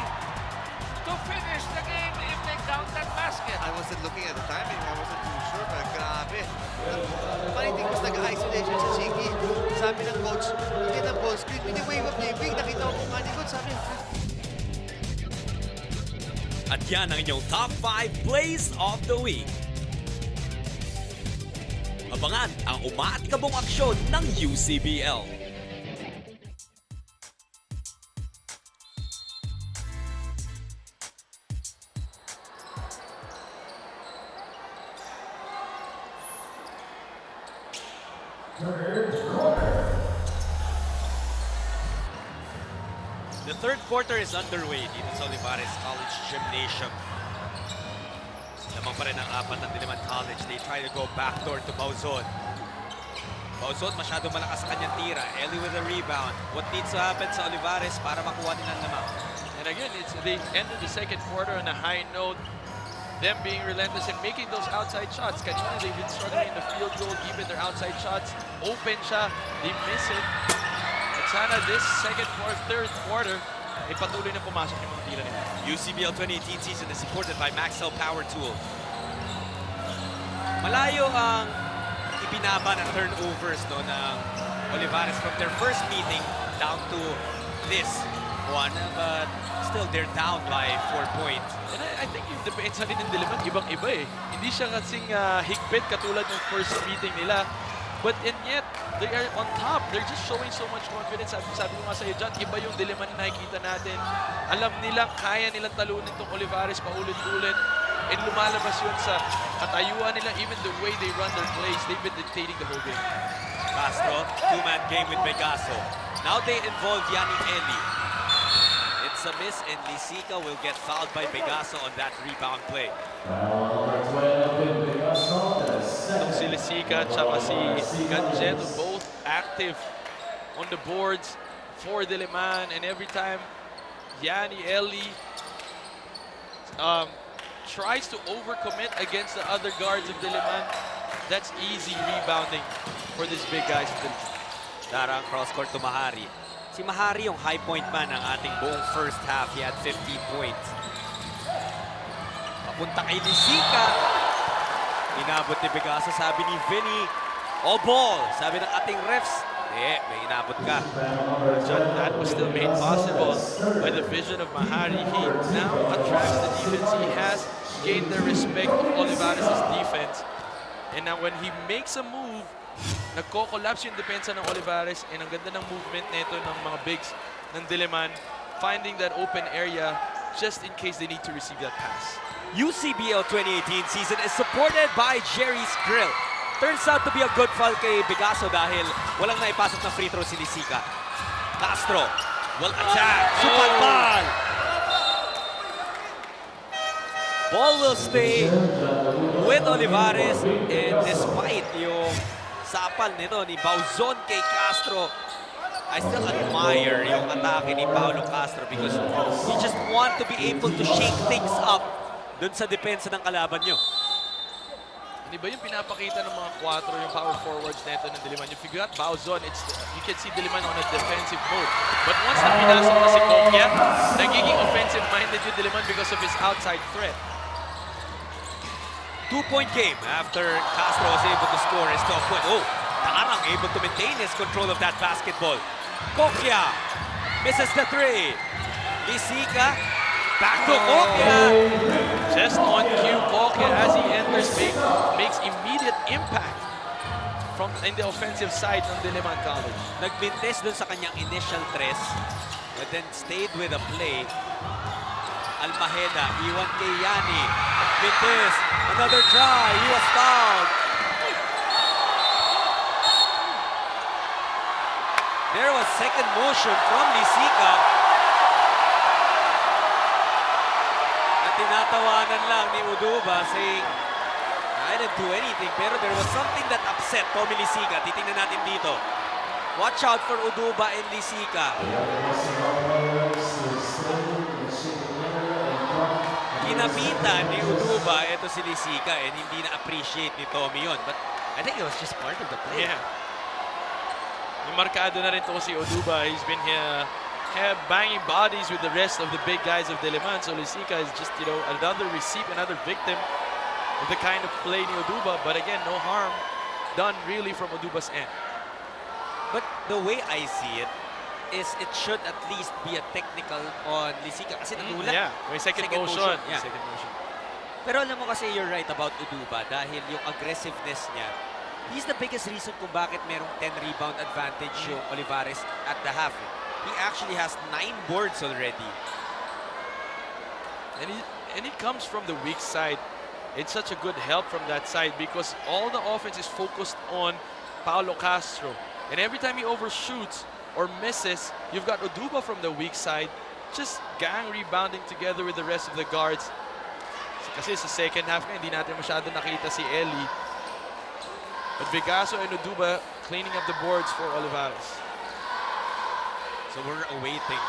Speaker 4: to finish the game if they count that basket.
Speaker 5: I wasn't looking at the timing. I wasn't too sure, but grabe. funny thing was nag-isolation si Chiki. Sabi ng coach, hindi na ball screen. Hindi wave of David. Nakita ko kung ni coach. Sabi,
Speaker 2: At yan ang inyong top 5 plays of the week. Abangan ang umaatikabong aksyon ng UCBL. The third quarter is underway dito sa Olivares College Gymnasium. Lamang pa rin ang apat ng Diliman College. They try to go backdoor to Bauzon. Bauzon masyado malakas sa kanyang tira. Ellie with a rebound. What needs to happen sa Olivares para makuha nila ang lamang?
Speaker 3: And again, they ended the second quarter on a high note. Them being relentless and making those outside shots. Kanina, they've been struggling in the field goal, even their outside shots. Open siya, they miss it. At sana this third quarter, ay patuloy na pumasok yung mga tira nila.
Speaker 2: UCBL 2018 season is supported by Maxell Power Tools. Malayo ang ibinaba ng turnovers no, ng Olivares from their first meeting down to this one. But still, they're down by 4 points.
Speaker 3: And I think yung depensa rin ng Diliman, ibang-iba eh. Hindi siya kasing higpit katulad ng first meeting nila. But and yet, they are on top. They're just showing so much confidence. Sabi ko nga sa'yo dyan, iba yung Diliman na nakikita natin. Alam nilang, kaya nilang talunin itong Olivares paulit-ulit. And lumalabas yun sa katayuan nila, even the way they run their plays. They've been dictating the whole game.
Speaker 2: Castro, two-man game with Pegaso. Now they involve Yanni Eli. It's a miss and Lisica will get fouled by Pegaso on that rebound play.
Speaker 3: Itong si Lisica at saka si Ganjeto, both active on the boards for Diliman. And every time Yanni Eli tries to overcommit against the other guards of Diliman, that's easy rebounding for these big guys of Diliman.
Speaker 2: Darang cross-court to Mahari. Si Mahari yung high point man ng ating buong first half. He had 15 points. Papunta kay Lisica. Inabot ni Pegaso. Sabi ni Vinny, all ball. Sabi ng ating refs, may inabot ka.
Speaker 3: That was still made possible by the vision of Mahari. He now attracts the defense. He has gained the respect of Olivares' defense. And now when he makes a move, nagko-collapse yung depensa ng Olivares, and ang ganda ng movement nito ng mga bigs ng Diliman, finding that open area just in case they need to receive that pass.
Speaker 2: UCBL 2018 season is supported by Jerry's Grill. Turns out to be a good foul kay Pegaso dahil walang naipasok na free throw si Lisica. Castro will attack. Supalpal! Ball will stay with Olivares, and despite yung sapal nito ni Bauzon kay Castro, I still admire yung atake ni Paulo Castro because you just want to be able to shake things up dun sa depensa ng kalaban nyo.
Speaker 3: Hindi ba yung pinapakita ng mga 4 yung power forwards nito ng Diliman? If you got Bauzon, you can see Diliman on a defensive mode. But once na pinasok na si Kokya, nagiging offensive-minded yung Diliman because of his outside threat.
Speaker 2: 2-point game after Castro was able to score his 12 points. Oh, Tarang able to maintain his control of that basketball. Kokya misses the 3. Lisica, back to Kokya.
Speaker 3: Just on cue, Kokya as he enters makes immediate impact in the offensive side ng Diliman College.
Speaker 2: Nagbintes dun sa kanyang initial tres, but then stayed with a play. Almaheda, iwan kay Yanni. Bintes, another try, he was fouled. There was second motion from Lisica. At tinatawanan lang ni Uduba saying, I didn't do anything, pero there was something that upset Tommy Lisica. Titingnan natin dito. Watch out for Uduba and Lisica. Kinapitan ni Uduba, ito si Lisica, and hindi na-appreciate ni Tommy yun. But I think it was just part of the play.
Speaker 3: Yeah. Yung markado na rin to si Uduba. He's been here banging bodies with the rest of the big guys of Diliman. So Lisica is just, another receipt, another victim of the kind of play ni Uduba. But again, no harm done really from Oduba's end.
Speaker 2: But the way I see it is it should at least be a technical on Lisica kasi nagulat.
Speaker 3: Yeah, may second motion.
Speaker 2: Yeah.
Speaker 3: Second motion.
Speaker 2: Pero alam mo kasi you're right about Uduba dahil yung aggressiveness niya, he's the biggest reason kung bakit merong 10 rebound advantage yung Olivares at the half. He actually has 9 boards already.
Speaker 3: And he comes from the weak side. It's such a good help from that side because all the offense is focused on Paulo Castro. And every time he overshoots or misses, you've got Uduba from the weak side just gang rebounding together with the rest of the guards. Kasi sa second half na hindi natin masyado nakita si Eli. But Vigaso and Uduba cleaning up the boards for Olivares.
Speaker 2: So we're awaiting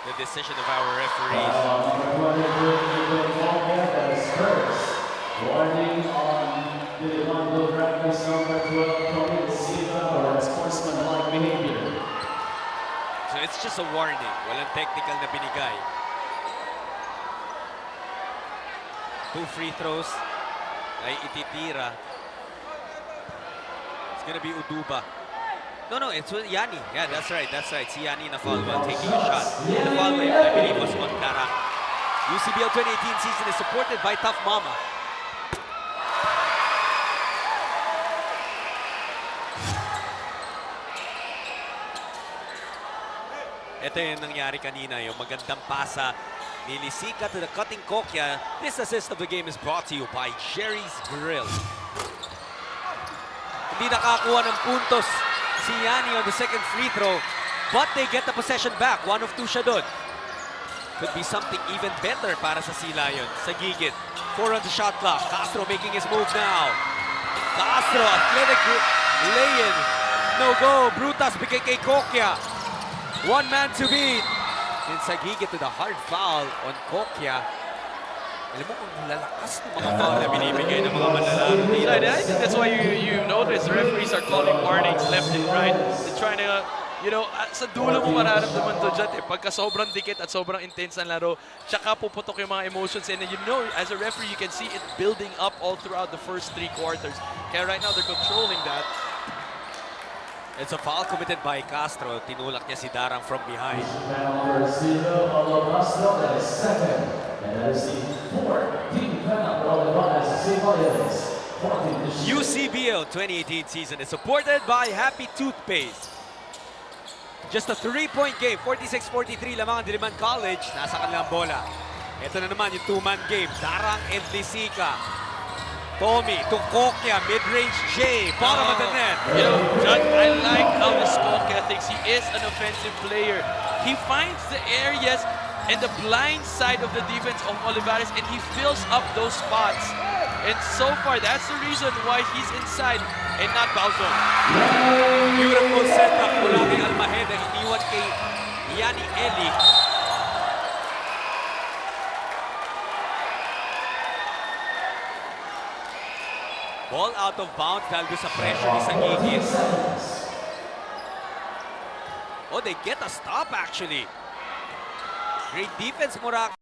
Speaker 2: the decision of our referees.
Speaker 1: Warning on DILIMAN Blue Dragons number 12, Tony Silva for unsportsmanlike behavior.
Speaker 2: So it's just a warning. Walang technical na binigay. 2 free throws ay ititira. It's gonna be Uduba. No, it's Yanni. Yeah, that's right. Si Yanni na foul while taking a shot. The foul, I believe, was on Darang. UCBL 2018 season is supported by Tough Mama. Ito yung nangyari kanina, yung magandang pasa ni Lisica to the cutting Kokya. This assist of the game is brought to you by Jerry's Grill. Hindi nakakuha ng puntos si Yanni on the second free throw, but they get the possession back. 1 of 2 siya doon. Could be something even better para sa Sea Lions. Sa gigit. 4 on the shot clock. Castro making his move now. Castro, athletic lay-in. No go. Brutas bigay kay Kokya. 1 man to beat. And sa gigit to the hard foul on Kokya. Alam mo kung lalakas ng mga foul na binibigay ng mga manlalaro.
Speaker 3: I think that's why you notice the referees are calling warnings left and right. They're trying to, sa dulo mo mararamdaman to dyan pagka sobrang dikit at sobrang intense ang laro, tsaka puputok yung mga emotions. And as a referee, you can see it building up all throughout the first 3 quarters. Kaya right now, they're controlling that.
Speaker 2: It's a foul committed by Castro. Tinulak niya si Darang from behind.
Speaker 1: Number 0, Castro, that is second. And that is the 4th team penalty for Olivares.
Speaker 2: UCBL 2018 season is supported by Happy Toothpaste. Just a 3-point game, 46-43 lamang ang Diliman College. Nasa kanilang bola. Ito na naman yung 2-man game. Darang and Lisica. Tommy to Kokya, mid-range J, bottom of the net.
Speaker 3: John, I like how this Kokya thinks. He is an offensive player. He finds the areas and the blind side of the defense of Olivares and he fills up those spots. And so far, that's the reason why he's inside and not Balzon.
Speaker 2: Beautiful setup mula kay Almaheda. Iniwan kay Yanni Eli. Ball out of bounds dahil doon sa pressure ni Sagigit. Oh, they get a stop actually. Great defense, Murak.